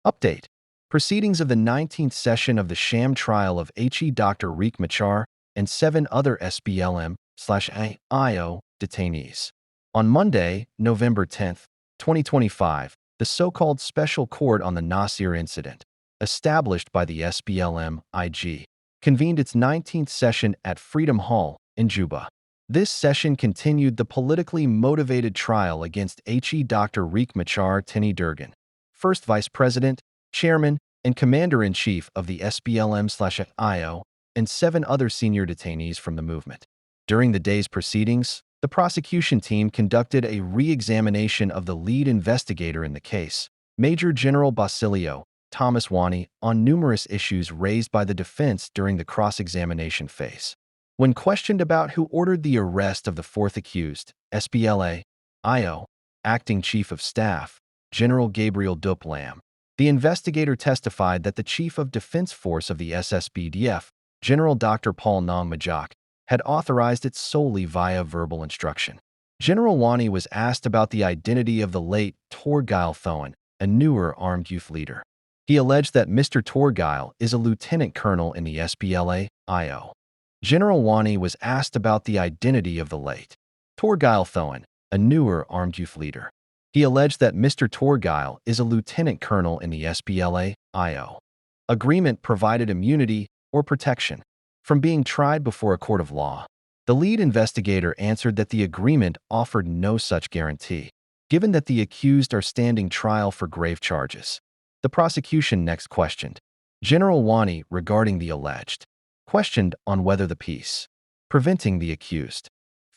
Update. Proceedings of the 19th session of the sham trial of Dr. Machar and 7 other SPLM/IO detainees. On Monday, November 10, 2025, the so-called Special Court on the Nasir incident, established by the SPLM-IG, convened its 19th session at Freedom Hall in Juba. This session continued the politically motivated trial against Dr. Machar Durgan, first Vice President, Chairman, and Commander-in-Chief of the SPLM/IO, and 7 other senior detainees from the movement. During the day's proceedings, the prosecution team conducted a re-examination of the lead investigator in the case, Major General Basilio Thomas Wani, on numerous issues raised by the defense during the cross-examination phase. When questioned about who ordered the arrest of the fourth accused, SPLA-IO, Acting Chief of Staff, General Gabriel Duplam, the investigator testified that the Chief of Defense Force of the SSBDF, General Dr. Paul Nong Majak, had authorized it solely via verbal instruction. General Wani was asked about the identity of the late Torgeil Thoen, a newer armed youth leader. He alleged that Mr. Torgeil is a lieutenant colonel in the SPLA-IO. General Wani was asked about the identity of the late Torgeil Thoen, a newer armed youth leader. He alleged that Mr. Torgeil is a lieutenant colonel in the SPLA-IO. Agreement provided immunity or protection from being tried before a court of law. The lead investigator answered that the agreement offered no such guarantee, given that the accused are standing trial for grave charges. The prosecution next questioned General Wani regarding the alleged questioned on whether the piece preventing the accused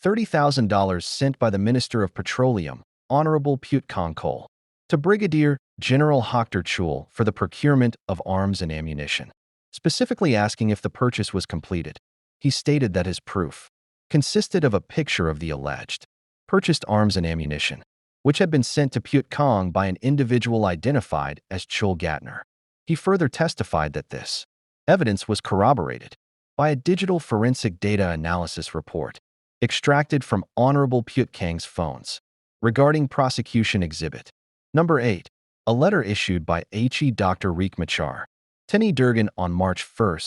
$30,000 sent by the Minister of Petroleum, Honorable Pute Kong Cole, to Brigadier General Hokhtar Chul for the procurement of arms and ammunition, specifically asking if the purchase was completed. He stated that his proof consisted of a picture of the alleged purchased arms and ammunition, which had been sent to Pute Kong by an individual identified as Chul Gatner. He further testified that this evidence was corroborated by a digital forensic data analysis report extracted from Honorable Pute Kang's phones. Regarding prosecution exhibit number 8, a letter issued by Dr. Machar Durgan on March 1,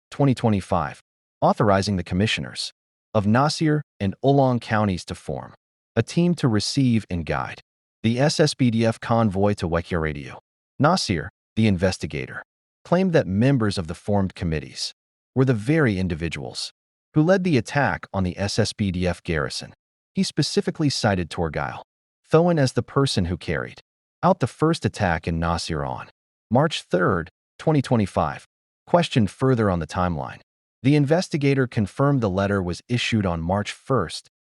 2025, authorizing the commissioners of Nasir and Oolong counties to form a team to receive and guide the SSBDF convoy to Wekya Radio. Nasir, the investigator, claimed that members of the formed committees were the very individuals who led the attack on the SSBDF garrison. He specifically cited Torgeil Thoen as the person who carried out the first attack in Nasir on March 3, 2025. Questioned further on the timeline, the investigator confirmed the letter was issued on March 1,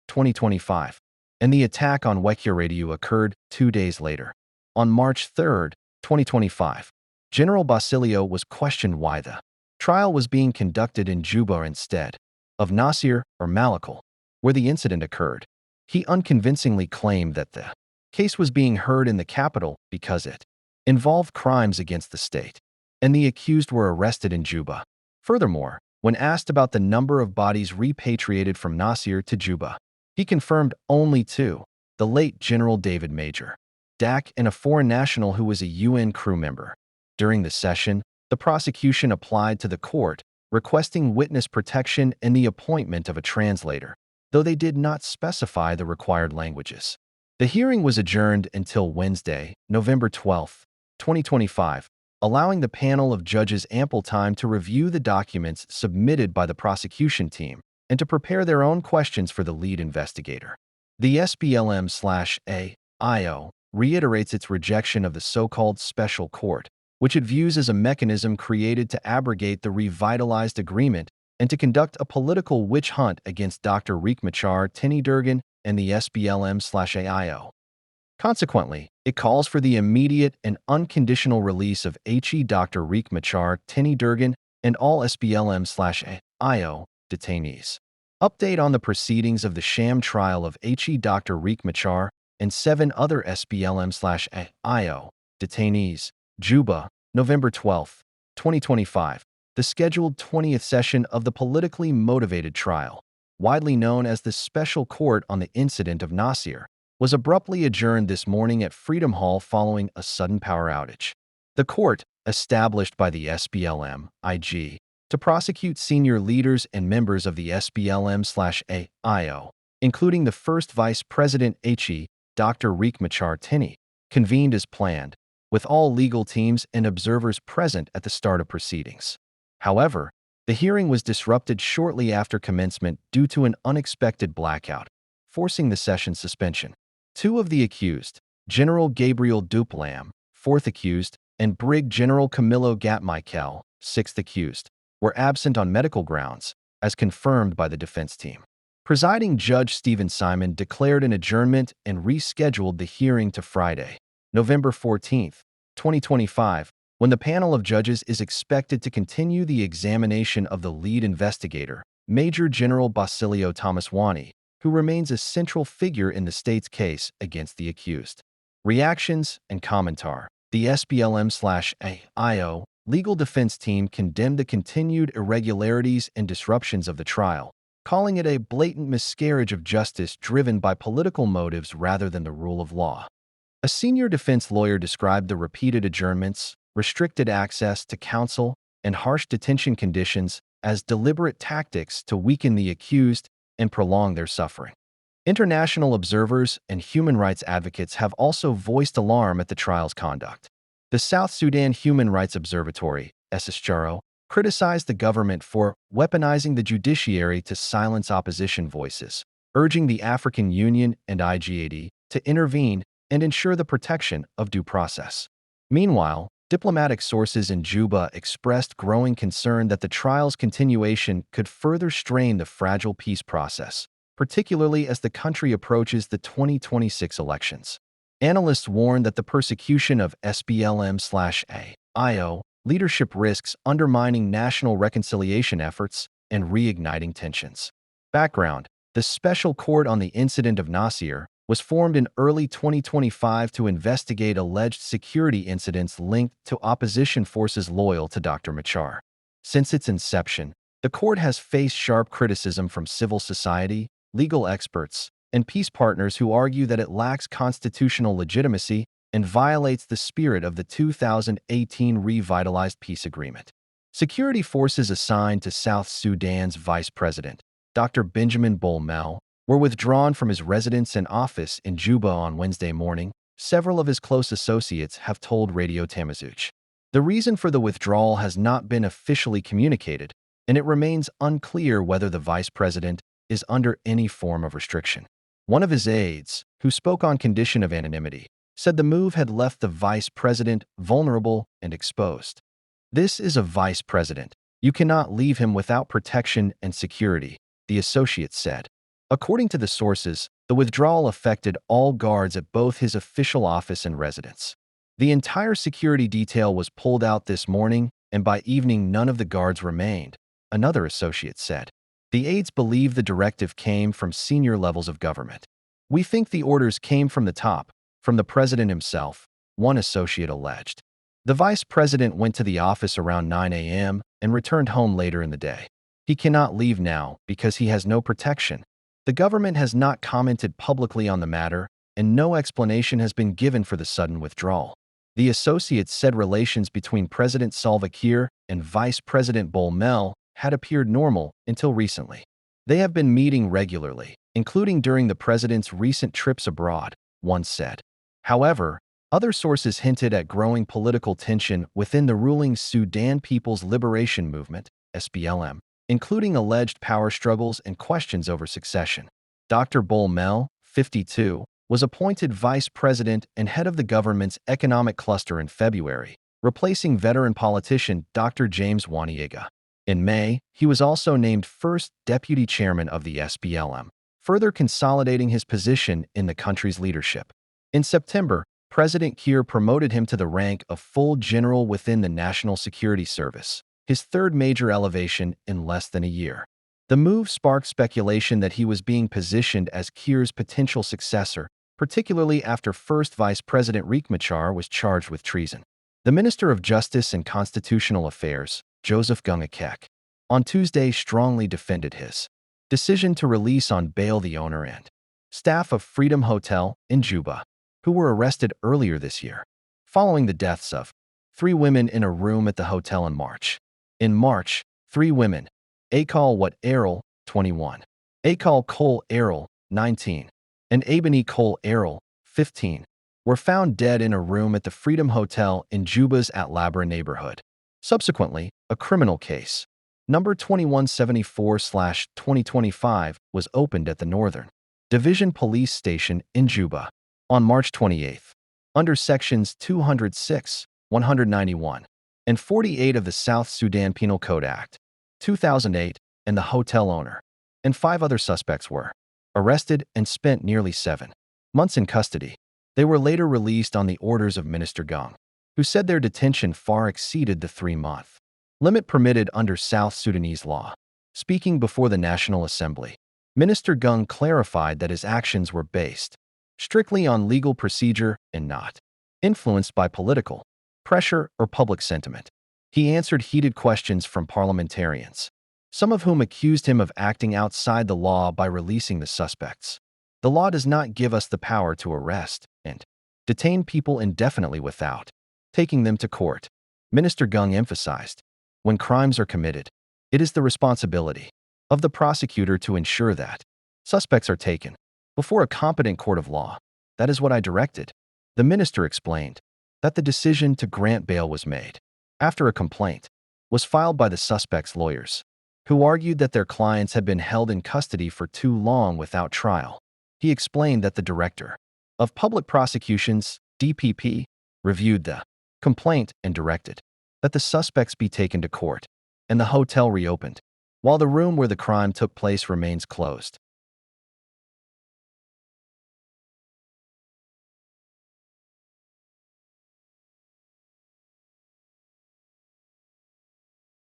2025, and the attack on Wekya Radio occurred 2 days later. On March 3, 2025, General Basilio was questioned why the trial was being conducted in Juba instead of Nasir or Malakal, where the incident occurred. He unconvincingly claimed that the case was being heard in the capital because it involved crimes against the state, and the accused were arrested in Juba. Furthermore, when asked about the number of bodies repatriated from Nasir to Juba, he confirmed only 2, the late General David Major Dak and a foreign national who was a UN crew member. During the session, the prosecution applied to the court, requesting witness protection and the appointment of a translator, though they did not specify the required languages. The hearing was adjourned until Wednesday, November 12, 2025, allowing the panel of judges ample time to review the documents submitted by the prosecution team and to prepare their own questions for the lead investigator. The SPLM/IO reiterates its rejection of the so-called special court, which it views as a mechanism created to abrogate the revitalized agreement and to conduct a political witch hunt against Dr. Machar Durgan and the SPLM/IO. Consequently, it calls for the immediate and unconditional release of Dr. Machar Durgan and all SPLM/IO detainees. Update on the proceedings of the sham trial of Dr. Machar and 7 other SPLM/IO detainees. Juba, November 12, 2025. The scheduled 20th session of the politically motivated trial, widely known as the Special Court on the Incident of Nasir, was abruptly adjourned this morning at Freedom Hall following a sudden power outage. The court, established by the SPLM-IG, to prosecute senior leaders and members of the SPLM/AIO, including the first Vice President HE, Dr. Machar, convened as planned, with all legal teams and observers present at the start of proceedings. However, the hearing was disrupted shortly after commencement due to an unexpected blackout, forcing the session suspension. Two of the accused, General Gabriel Duplam, fourth accused, and Brig General Camilo Gatmichael, sixth accused, were absent on medical grounds, as confirmed by the defense team. Presiding Judge Stephen Simon declared an adjournment and rescheduled the hearing to Friday, November 14, 2025, when the panel of judges is expected to continue the examination of the lead investigator, Major General Basilio Thomaswani, who remains a central figure in the state's case against the accused. Reactions and commentary. The SPLM/AIO legal defense team condemned the continued irregularities and disruptions of the trial, calling it a blatant miscarriage of justice driven by political motives rather than the rule of law. A senior defense lawyer described the repeated adjournments, restricted access to counsel, and harsh detention conditions as deliberate tactics to weaken the accused and prolong their suffering. International observers and human rights advocates have also voiced alarm at the trial's conduct. The South Sudan Human Rights Observatory, SSHRO, criticized the government for weaponizing the judiciary to silence opposition voices, urging the African Union and IGAD to intervene and ensure the protection of due process. Meanwhile, diplomatic sources in Juba expressed growing concern that the trial's continuation could further strain the fragile peace process, particularly as the country approaches the 2026 elections. Analysts warn that the persecution of SPLM/AIO leadership risks undermining national reconciliation efforts and reigniting tensions. Background: the Special Court on the Incident of Nasir was formed in early 2025 to investigate alleged security incidents linked to opposition forces loyal to Dr. Machar. Since its inception, the court has faced sharp criticism from civil society, legal experts, and peace partners who argue that it lacks constitutional legitimacy and violates the spirit of the 2018 revitalized peace agreement. Security forces assigned to South Sudan's vice president, Dr. Benjamin Bolmel, were withdrawn from his residence and office in Juba on Wednesday morning, several of his close associates have told Radio Tamazuch. The reason for the withdrawal has not been officially communicated, and it remains unclear whether the vice president is under any form of restriction. One of his aides, who spoke on condition of anonymity, said the move had left the vice president vulnerable and exposed. "This is a vice president. You cannot leave him without protection and security," the associate said. According to the sources, the withdrawal affected all guards at both his official office and residence. The entire security detail was pulled out this morning, and by evening none of the guards remained, another associate said. The aides believe the directive came from senior levels of government. "We think the orders came from the top, from the president himself," one associate alleged. The vice president went to the office around 9 a.m. and returned home later in the day. "He cannot leave now because he has no protection." The government has not commented publicly on the matter, and no explanation has been given for the sudden withdrawal. The associates said relations between President Salva Kiir and Vice President Bolmel had appeared normal until recently. They have been meeting regularly, including during the president's recent trips abroad, one said. However, other sources hinted at growing political tension within the ruling Sudan People's Liberation Movement, SPLM, including alleged power struggles and questions over succession. Dr. Bolmel, 52, was appointed vice president and head of the government's economic cluster in February, replacing veteran politician Dr. James Waniega. In May, he was also named first deputy chairman of the SPLM, further consolidating his position in the country's leadership. In September, President Kiir promoted him to the rank of full general within the National Security Service, his third major elevation in less than a year. The move sparked speculation that he was being positioned as Kiir's potential successor, particularly after first Vice President Riek Machar was charged with treason. The Minister of Justice and Constitutional Affairs, Joseph Gungakek, on Tuesday strongly defended his decision to release on bail the owner and staff of Freedom Hotel in Juba, who were arrested earlier this year, following the deaths of 3 women in a room at the hotel in March. In March, 3 women, Akal Wat Errol, 21, Akal Cole Errol, 19, and Ebony Cole Errol, 15, were found dead in a room at the Freedom Hotel in Juba's At Labra neighborhood. Subsequently, a criminal case, number 2174/2025, was opened at the Northern Division Police Station in Juba on March 28, under Sections 206, 191, and 48 of the South Sudan Penal Code Act, 2008, and the hotel owner and 5 other suspects were arrested and spent nearly 7 months in custody. They were later released on the orders of Minister Gung, who said their detention far exceeded the 3-month limit permitted under South Sudanese law. Speaking before the National Assembly, Minister Gung clarified that his actions were based strictly on legal procedure and not influenced by political pressure or public sentiment. He answered heated questions from parliamentarians, some of whom accused him of acting outside the law by releasing the suspects. The law does not give us the power to arrest and detain people indefinitely without taking them to court, Minister Gung emphasized. When crimes are committed, it is the responsibility of the prosecutor to ensure that suspects are taken before a competent court of law. That is what I directed. The minister explained that the decision to grant bail was made after a complaint was filed by the suspects' lawyers, who argued that their clients had been held in custody for too long without trial. He explained that the Director of Public Prosecutions, DPP, reviewed the complaint and directed that the suspects be taken to court and the hotel reopened, while the room where the crime took place remains closed.